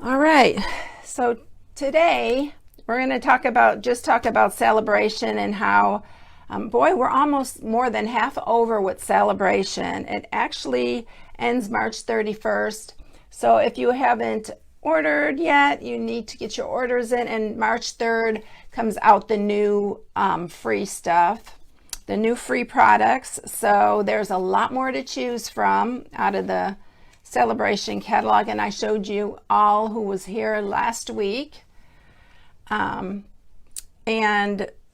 All right, so today we're going to talk about celebration and how, boy, we're almost more than half over with celebration. It actually ends March 31st. So if you haven't ordered yet, you need to get your orders in, and March 3rd comes out the new free stuff, the new free products. So there's a lot more to choose from out of the celebration catalog, and I showed you all who was here last week, and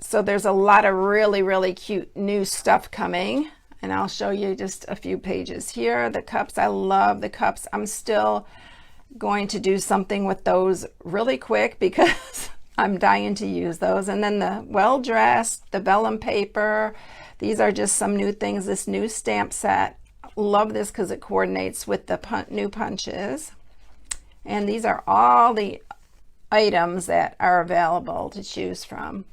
so there's a lot of really cute new stuff coming, and I'll show you just a few pages here. The cups, I love the cups. I'm still going to do something with those really quick because I'm dying to use those. And then the well dressed, the vellum paper, these are just some new things. This new stamp set, love this because it coordinates with the new punches. And these are all the items that are available to choose from.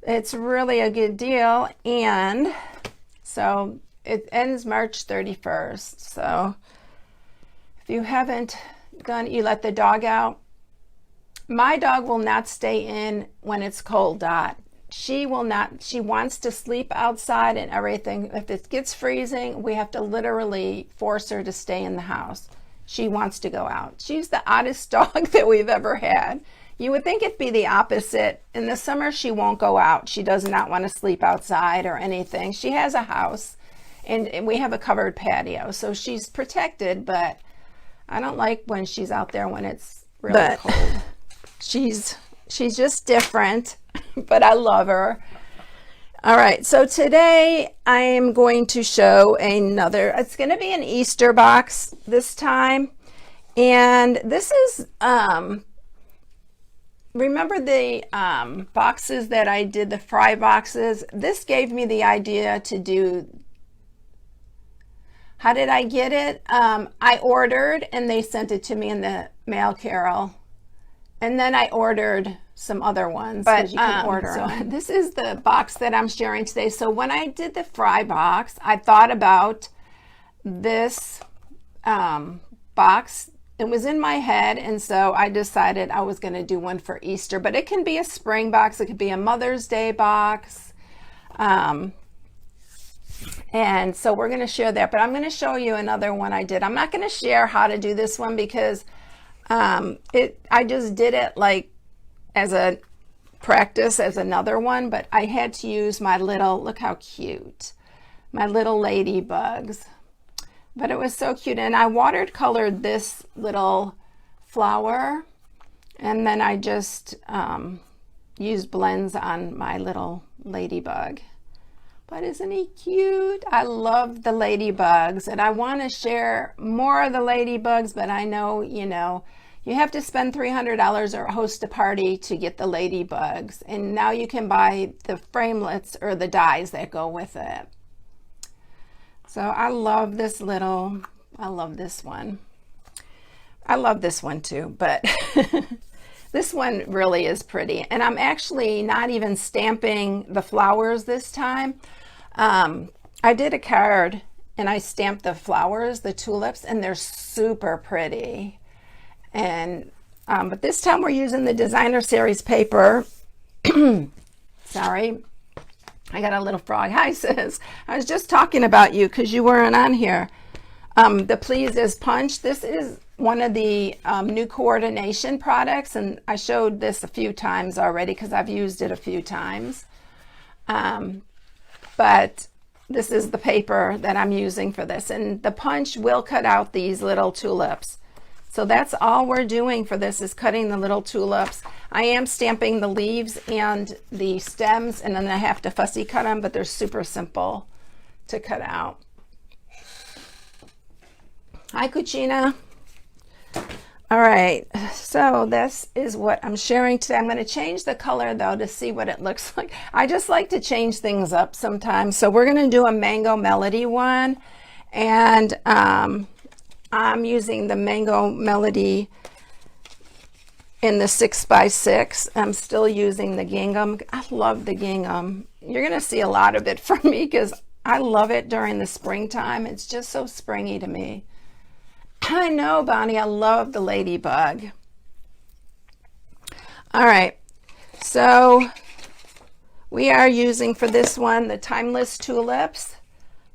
It's really a good deal, and so it ends March 31st. So if you haven't done, you let the dog out. My dog will not stay in when it's cold, Dot. She will not. She wants to sleep outside and everything. If it gets freezing, we have to literally force her to stay in the house. She wants to go out. She's the oddest dog that we've ever had. You would think it'd be the opposite. In the summer, she won't go out. She does not want to sleep outside or anything. She has a house, and we have a covered patio, so she's protected, but I don't like when she's out there when it's really cold. She's just different, but I love her. All right, so today I am going to show another, it's going to be an Easter box this time. And this is, remember the boxes that I did, the fry boxes? This gave me the idea to do, how did I get it? I ordered and they sent it to me in the mail, Carol. And then I ordered some other ones, because you can order them. This is the box that I'm sharing today. So when I did the fry box, I thought about this box. It was in my head, and so I decided I was going to do one for Easter. But it can be a spring box. It could be a Mother's Day box. And so we're going to share that. But I'm going to show you another one I did. I'm not going to share how to do this one because I just did it like as a practice as another one, but I had to use my little, look how cute, my little ladybugs. But it was so cute, and I watered colored this little flower, and then I just used blends on my little ladybug. But isn't he cute? I love the ladybugs, and I want to share more of the ladybugs, but I know, you know, you have to spend $300 or host a party to get the ladybugs. And now you can buy the framelits or the dies that go with it. So I love this little, I love this one. I love this one too, but this one really is pretty. And I'm actually not even stamping the flowers this time. I did a card and I stamped the flowers, the tulips, and they're super pretty. And but this time we're using the designer series paper. Sorry, I got a little frog. Hi, sis. I was just talking about you because you weren't on here. The Please Is Punch. This is one of the new coordination products, and I showed this a few times already because I've used it a few times. But this is the paper that I'm using for this, and the punch will cut out these little tulips. So that's all we're doing for this, is cutting the little tulips. I am stamping the leaves and the stems, and then I have to fussy cut them, but they're super simple to cut out. Hi, Cucina. All right, so this is what I'm sharing today. I'm going to change the color though to see what it looks like. I just like to change things up sometimes. So we're going to do a Mango Melody one, and I'm using the Mango Melody in the 6x6. I'm still using the gingham. I love the gingham. You're going to see a lot of it from me because I love it during the springtime. It's just so springy to me. I know, Bonnie, I love the ladybug. All right, so we are using for this one the Timeless Tulips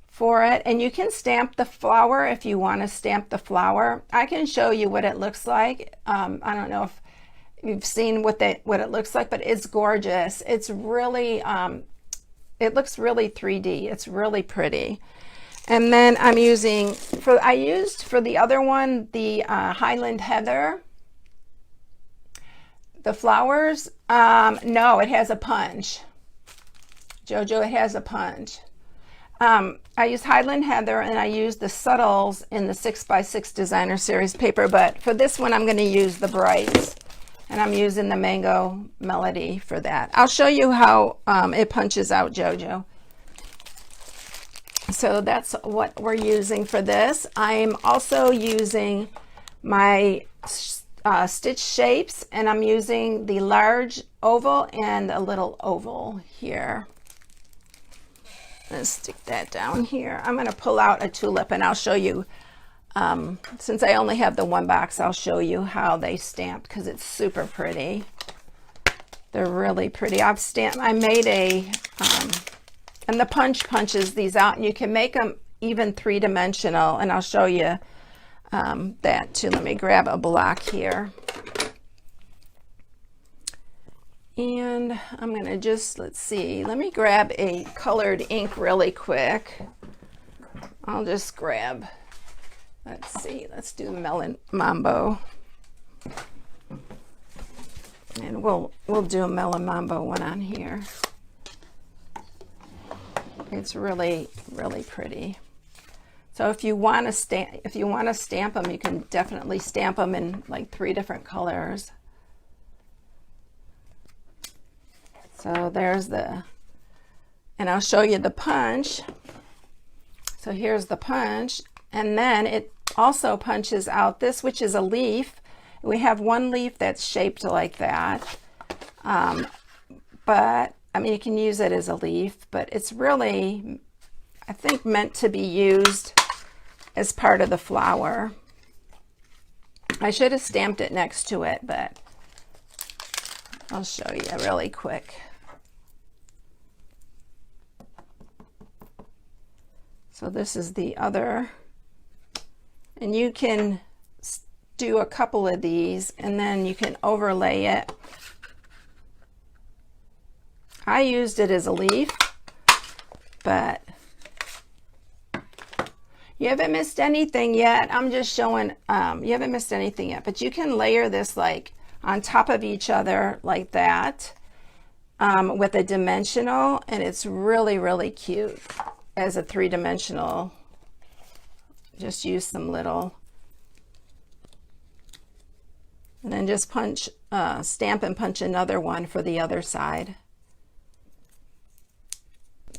for it, and you can stamp the flower if you want to stamp the flower. I can show you what it looks like. I don't know if you've seen what it looks like, but it's gorgeous. It's really it looks really 3D. It's really pretty. And then I'm using I used for the other one the Highland Heather. The flowers, no, it has a punch. Jojo, it has a punch. I used Highland Heather, and I used the subtles in the 6x6 designer series paper, but for this one I'm going to use the brights, and I'm using the Mango Melody for that. I'll show you how it punches out, Jojo. So that's what we're using for this. I'm also using my stitch shapes, and I'm using the large oval and a little oval here. Let's stick that down here. I'm going to pull out a tulip, and I'll show you, since I only have the one box, I'll show you how they stamp, because it's super pretty. They're really pretty. I made a, and the punch punches these out, and you can make them even 3-dimensional, and I'll show you that too. Let me grab a block here. And I'm going to just, let's see, let me grab a colored ink really quick. I'll just grab, let's see, let's do Melon Mambo. And we'll do a Melon Mambo one on here. It's really, really pretty. So if you want to stamp them, you can definitely stamp them in like 3 different colors. So there's and I'll show you the punch. So here's the punch, and then it also punches out this, which is a leaf. We have one leaf that's shaped like that, but I mean, you can use it as a leaf, but it's really, I think, meant to be used as part of the flower. I should have stamped it next to it, but I'll show you really quick. So this is the other, and you can do a couple of these, and then you can overlay it. I used it as a leaf, but you haven't missed anything yet. I'm just showing, you haven't missed anything yet, but you can layer this like on top of each other like that with a dimensional, and it's really, really cute as a 3-dimensional. Just use some little, and then just punch, stamp and punch another one for the other side.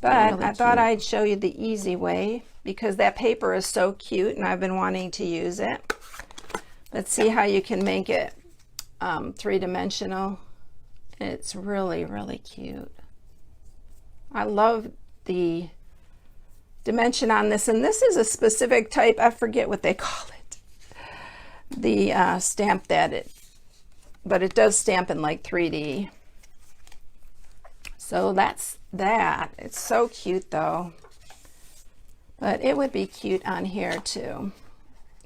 But really I thought I'd show you the easy way, because that paper is so cute and I've been wanting to use it. Let's see how you can make it 3-dimensional. It's really, really cute. I love the dimension on this, and this is a specific type, I forget what they call it, the stamp that but it does stamp in like 3D. So that's that. It's so cute though, but it would be cute on here too,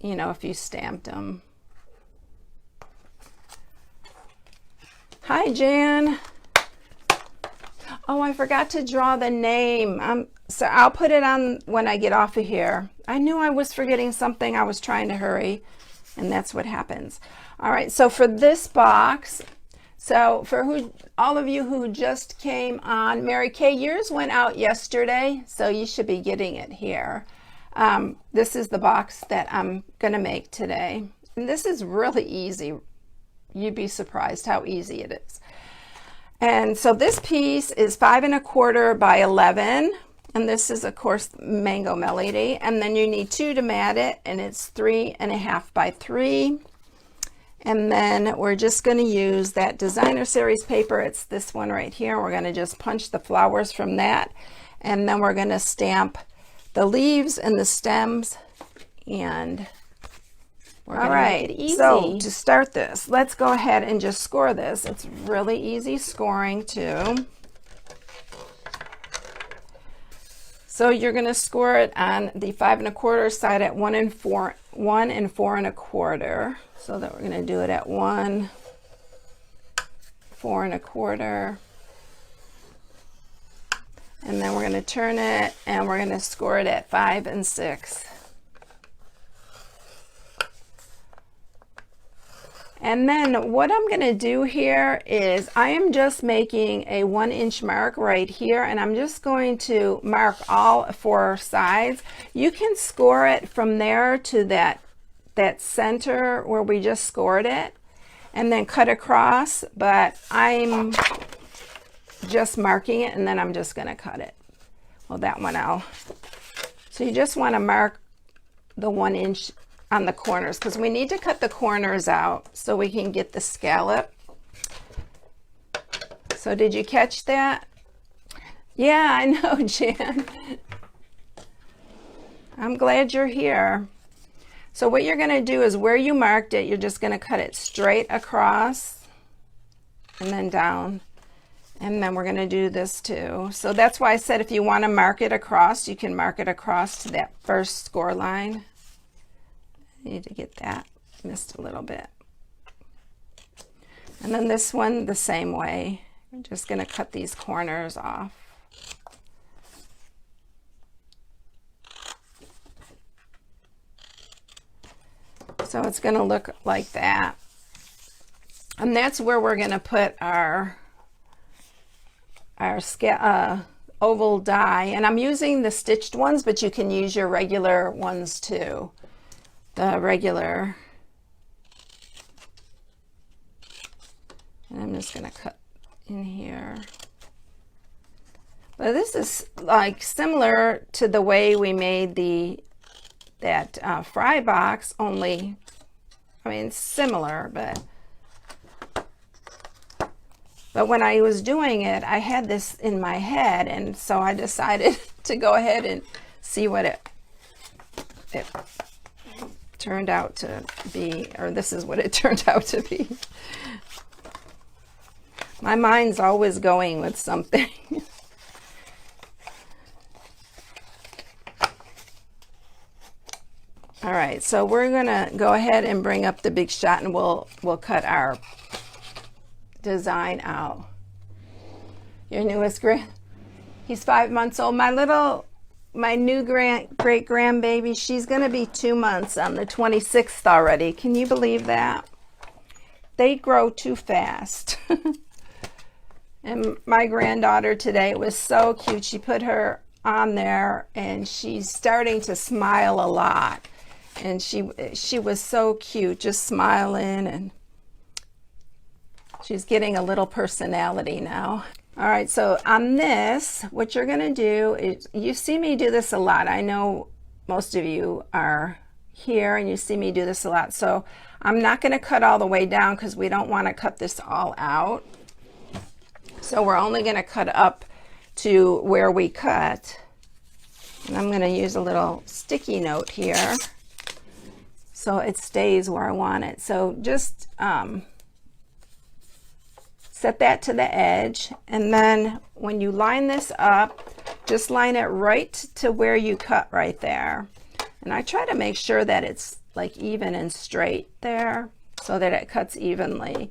you know, if you stamped them. Hi Jan. Oh, I forgot to draw the name. So I'll put it on when I get off of here. I knew I was forgetting something. I was trying to hurry, and that's what happens. All right, so for this box, so for all of you who just came on, Mary Kay, yours went out yesterday, so you should be getting it here. This is the box that I'm going to make today. And this is really easy. You'd be surprised how easy it is. And so this piece is 5 1/4 by 11, and this is of course Mango Melody, and then you need 2 to mat it, and it's 3 1/2 by 3. And then we're just going to use that designer series paper. It's this one right here. We're going to just punch the flowers from that, and then we're going to stamp the leaves and the stems and All right, so to start this, let's go ahead and just score this. It's really easy scoring too. So you're going to score it on the 5 1/4 side at 1 and 4 1/4. So that we're going to do it at 1 4 1/4, and then we're going to turn it and we're going to score it at 5 6. And then what I'm going to do here is I am just making a 1-inch mark right here, and I'm just going to mark all 4 sides. You can score it from there to that center where we just scored it and then cut across, but I'm just marking it and then I'm just going to cut it. Well, that one out. So you just want to mark the 1 inch on the corners, because we need to cut the corners out so we can get the scallop. So did you catch that? Yeah, I know, Jan. I'm glad you're here. So what you're going to do is where you marked it, you're just going to cut it straight across and then down. And then we're going to do this too. So that's why I said if you want to mark it across, you can mark it across to that first score line. I need to get that, missed a little bit. And then this one the same way. I'm just going to cut these corners off. So it's going to look like that. And that's where we're going to put our oval die. And I'm using the stitched ones, but you can use your regular ones too. The regular. And I'm just going to cut in here. But this is like similar to the way we made that fry box, only, I mean, similar, but when I was doing it, I had this in my head, and so I decided to go ahead and see what it turned out to be, or this is what it turned out to be. My mind's always going with something. All right, so we're gonna go ahead and bring up the big shot, and we'll cut our design out. Your newest he's 5 months old. My new great grandbaby, she's gonna be 2 months on the 26th already. Can you believe that? They grow too fast. And my granddaughter today was so cute. She put her on there and she's starting to smile a lot. And she was so cute, just smiling, and she's getting a little personality now. All right, so on this, what you're gonna do is, you see me do this a lot. I know most of you are here and you see me do this a lot. So I'm not gonna cut all the way down because we don't wanna cut this all out. So we're only gonna cut up to where we cut. And I'm gonna use a little sticky note here so it stays where I want it. So just set that to the edge, and then when you line this up, just line it right to where you cut right there. And I try to make sure that it's like even and straight there so that it cuts evenly.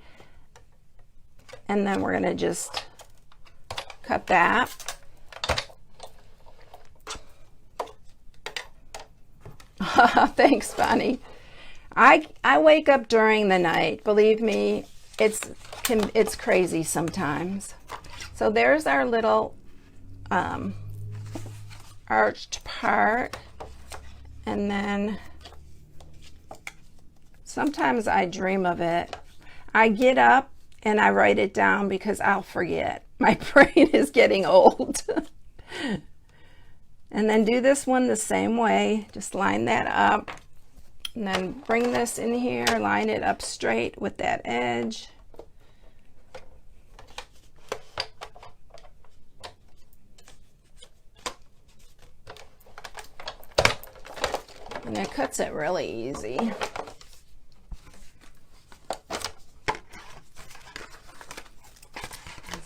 And then we're gonna just cut that. Thanks, Bonnie. I wake up during the night. Believe me, it's crazy sometimes. So there's our little arched part, and then sometimes I dream of it. I get up and I write it down because I'll forget. My brain is getting old. And then do this one the same way. Just line that up, and then bring this in here, line it up straight with that edge. And it cuts it really easy.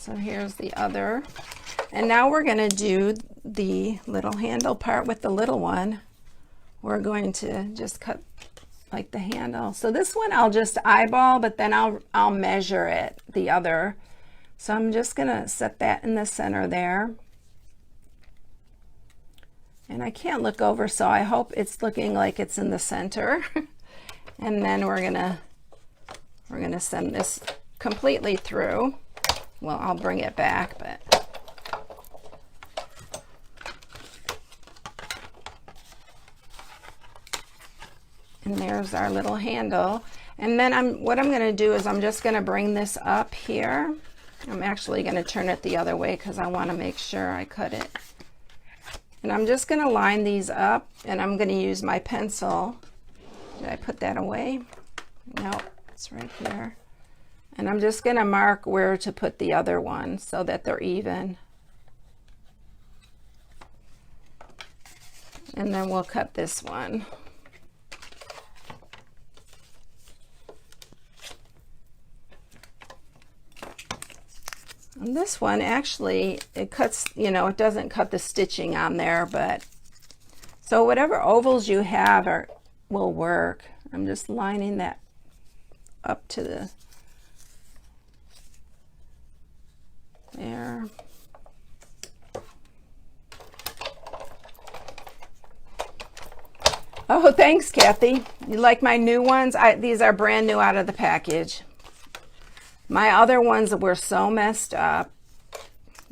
So here's the other. And now we're going to do the little handle part with the little one. We're going to just cut like the handle. So this one I'll just eyeball, but then I'll measure it, the other. So I'm just going to set that in the center there. And I can't look over, so I hope it's looking like it's in the center. And then we're gonna send this completely through. Well, I'll bring it back, but and there's our little handle. And then what I'm going to do is I'm just going to bring this up here. I'm actually going to turn it the other way because I want to make sure I cut it. And I'm just going to line these up, and I'm going to use my pencil. Did I put that away? No, it's right here. And I'm just going to mark where to put the other one so that they're even. And then we'll cut this one. And this one actually, it cuts, you know, it doesn't cut the stitching on there, but so whatever ovals you have will work. I'm just lining that up to the there. Oh, thanks, Kathy. You like my new ones? These are brand new out of the package. My other ones were so messed up.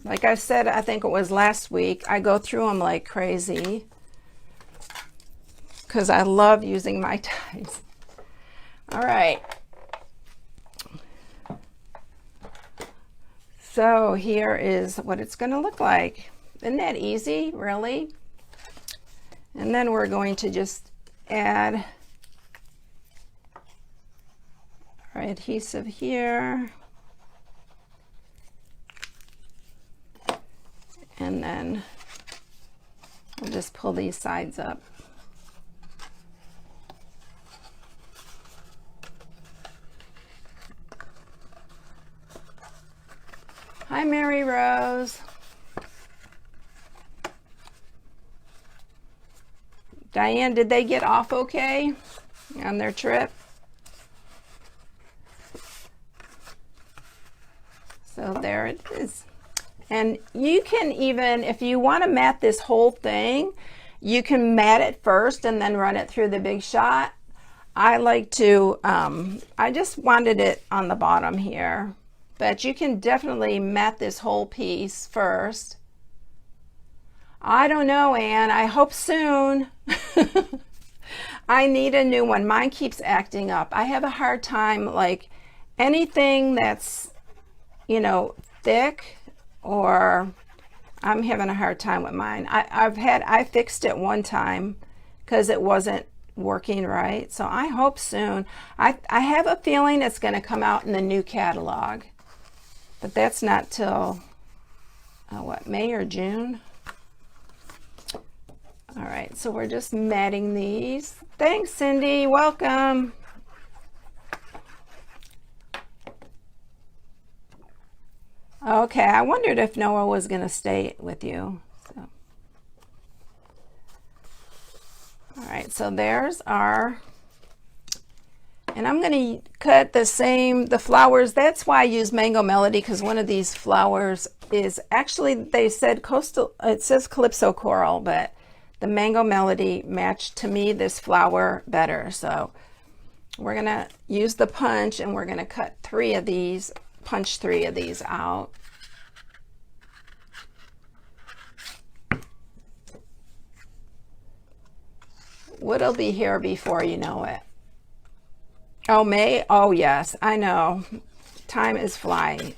Like I said, I think it was last week, I go through them like crazy because I love using my ties. All right. So here is what it's going to look like. Isn't that easy, really? And then we're going to just add our adhesive here. And then we'll just pull these sides up. Hi, Mary Rose. Diane, did they get off okay on their trip? So there it is. And you can even, if you want to mat this whole thing, you can mat it first and then run it through the Big Shot. I like to, I just wanted it on the bottom here, but you can definitely mat this whole piece first. I don't know, Anne. I hope soon. I need a new one. Mine keeps acting up. I have a hard time, like anything that's, you know, thick, or I'm having a hard time with mine. I fixed it one time because it wasn't working right. So I hope soon. I have a feeling it's going to come out in the new catalog, but that's not till what, May or June? All right, so we're just matting these. Thanks, Cindy. Welcome. Okay, I wondered if Noah was going to stay with you. So. All right, so there's our, and I'm going to cut the flowers. That's why I use Mango Melody, because one of these flowers is actually, they said coastal, it says Calypso Coral, but the Mango Melody matched to me this flower better. So we're going to use the punch, and we're going to cut 3 of these. Punch 3 of these out. What'll be here before you know it? Oh, May? Oh, yes, I know. Time is flying.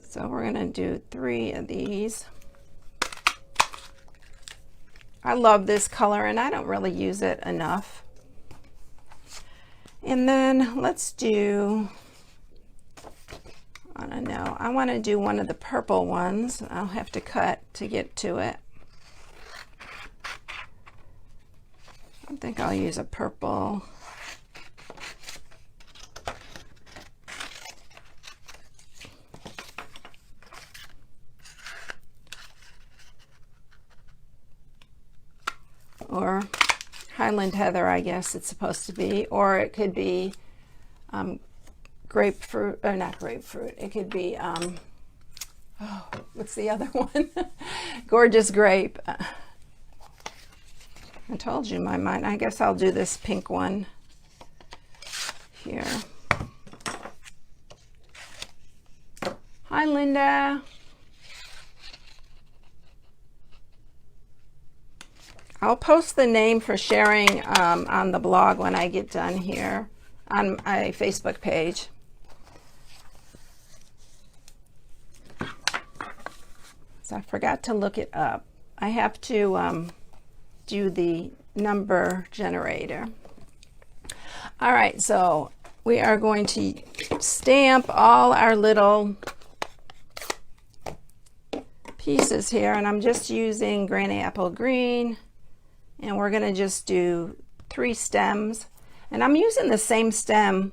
So we're going to do 3 of these. I love this color, and I don't really use it enough. And then let's do, I don't know, I want to do one of the purple ones. I'll have to cut to get to it. I think I'll use a purple. or Highland Heather, I guess it's supposed to be, or it could be grapefruit, or not grapefruit, it could be, oh, what's the other one? Gorgeous grape. I told you my mind. I guess I'll do this pink one here. Hi, Linda. I'll post the name for sharing on the blog when I get done here on my Facebook page. So I forgot to look it up. I have to do the number generator. All right, so we are going to stamp all our little pieces here, and I'm just using Granny Apple Green, and we're going to just do 3 stems, and I'm using the same stem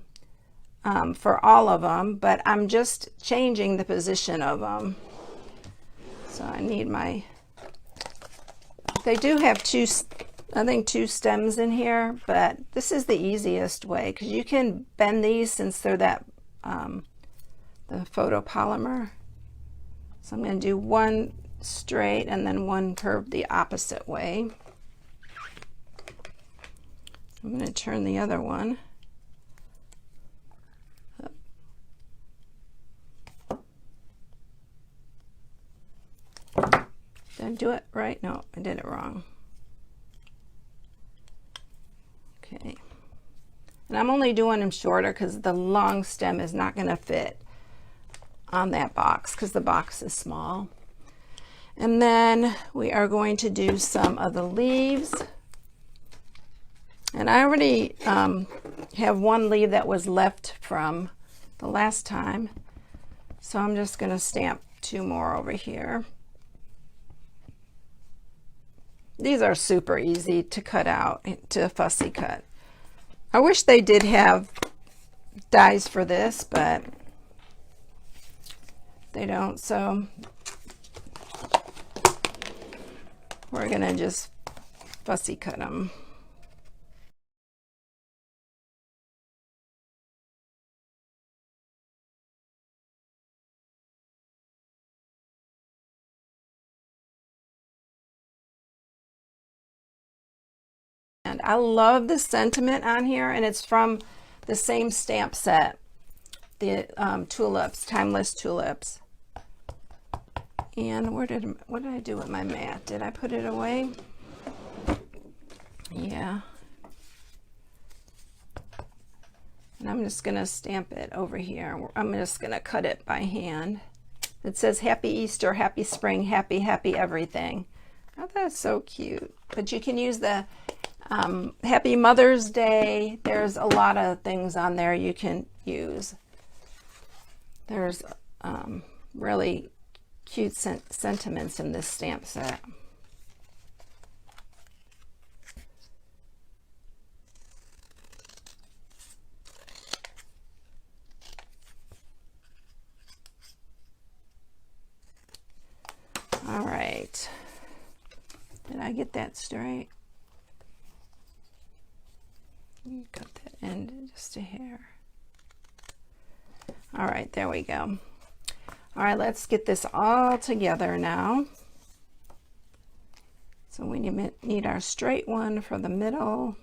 for all of them, but I'm just changing the position of them. So I need my, they do have two stems in here, but this is the easiest way because you can bend these since they're that the photopolymer. So I'm going to do one straight and then one curved the opposite way. I'm going to turn the other one. Did I do it right? No, I did it wrong. Okay. And I'm only doing them shorter because the long stem is not going to fit on that box because the box is small. And then we are going to do some of the leaves. And I already have one leaf that was left from the last time. So I'm just going to stamp 2 more over here. These are super easy to cut out, to fussy cut. I wish they did have dies for this, but they don't, so we're gonna just fussy cut them. And I love the sentiment on here, and it's from the same stamp set, the tulips, Timeless Tulips. And what did I do with my mat? Did I put it away? Yeah. And I'm just going to stamp it over here. I'm just going to cut it by hand. It says Happy Easter, Happy Spring, Happy, Happy Everything. Oh, that's so cute. But you can use the Happy Mother's Day. There's a lot of things on there you can use. There's really cute sentiments in this stamp set. All right. Did I get that straight? Cut that end just a hair. All right, there we go. All right, let's get this all together now. So we need our straight one for the middle.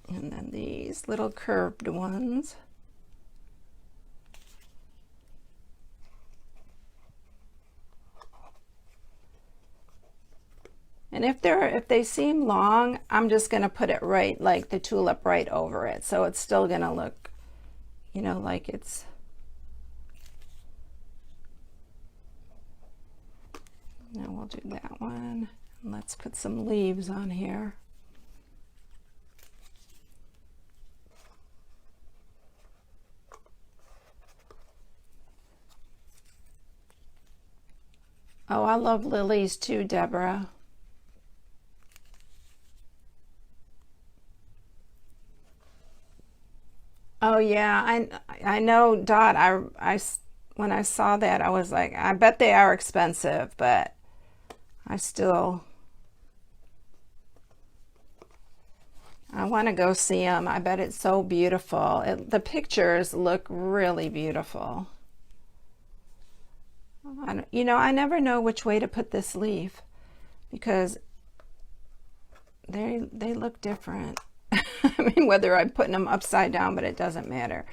And then these little curved ones. And if they seem long, I'm just going to put it right, like the tulip right over it. So it's still going to look, you know, like it's. Now we'll do that one. And let's put some leaves on here. Oh, I love lilies too, Deborah. Oh yeah, I know, Dot. When I saw that, I was like, I bet they are expensive, but I want to go see them. I bet it's so beautiful. The pictures look really beautiful. You know, I never know which way to put this leaf because they look different. I mean, whether I'm putting them upside down, but it doesn't matter.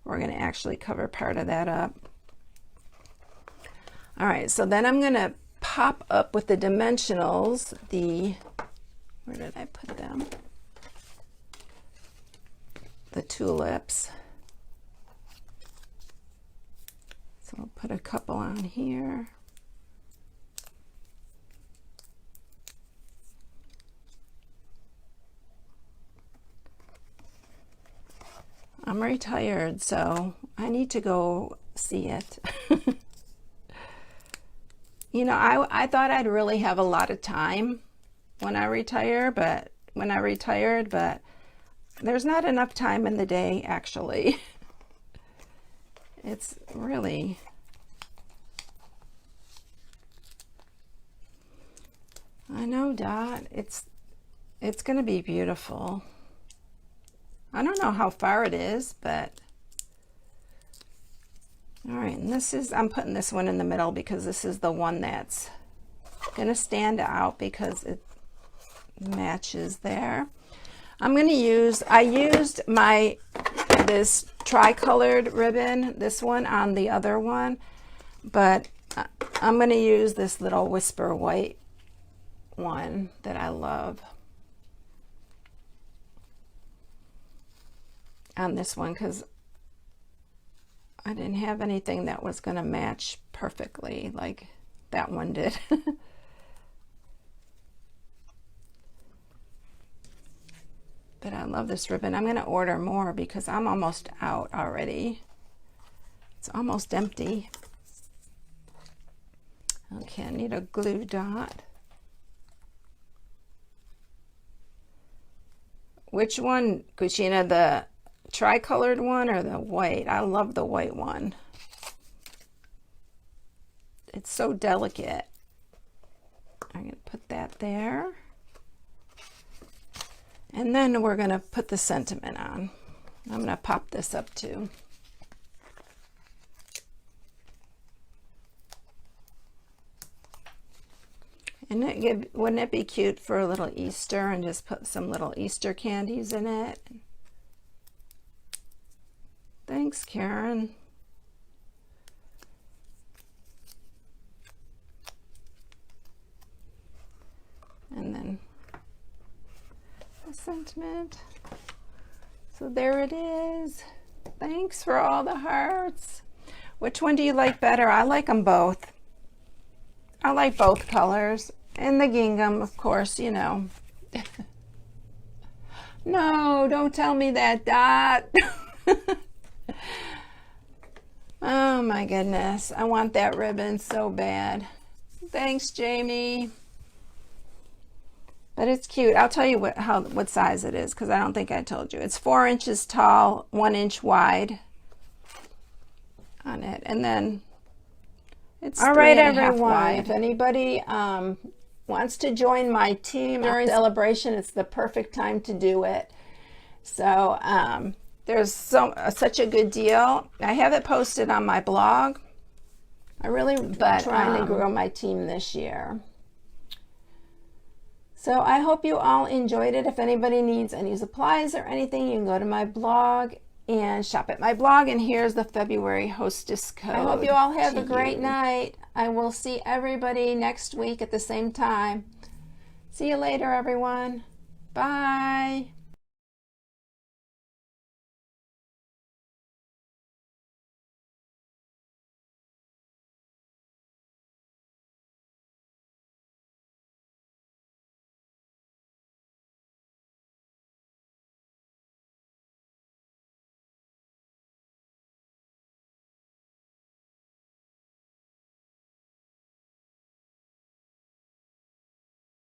We're going to actually cover part of that up. All right, so then I'm going to pop up with the dimensionals, where did I put them? The tulips. So I'll put a couple on here. I'm retired, so I need to go see it. You know, I thought I'd really have a lot of time when I retired, but there's not enough time in the day, actually. It's really, I know, Dot, it's going to be beautiful. I don't know how far it is, but all right, and this is, I'm putting this one in the middle because this is the one that's going to stand out because it matches there. I'm going to use, I used this tri-colored ribbon, this one on the other one, but I'm going to use this little Whisper White one that I love on this one because I didn't have anything that was going to match perfectly like that one did. But I love this ribbon. I'm going to order more because I'm almost out already. It's almost empty. Okay, I need a glue dot. Which one, Cucina, the tri-colored one or the white? I love the white one. It's so delicate. I'm going to put that there. And then we're going to put the sentiment on. I'm going to pop this up too. And wouldn't it be cute for a little Easter and just put some little Easter candies in it? Thanks, Karen. And then the sentiment. So there it is. Thanks for all the hearts. Which one do you like better? I like them both. I like both colors. And the gingham, of course, you know. No, don't tell me that, Dot. Oh my goodness. I want that ribbon so bad. Thanks, Jamie. But it's cute. I'll tell you what size it is because I don't think I told you. It's 4 inches tall, 1 inch wide on it. And then it's all right, everyone. If anybody wants to join my team during celebration, it's the perfect time to do it. So there's such a good deal. I have it posted on my blog. I really trying to grow my team this year. So I hope you all enjoyed it. If anybody needs any supplies or anything, you can go to my blog and shop at my blog. And here's the February hostess code. I hope you all have a great night. I will see everybody next week at the same time. See you later, everyone. Bye.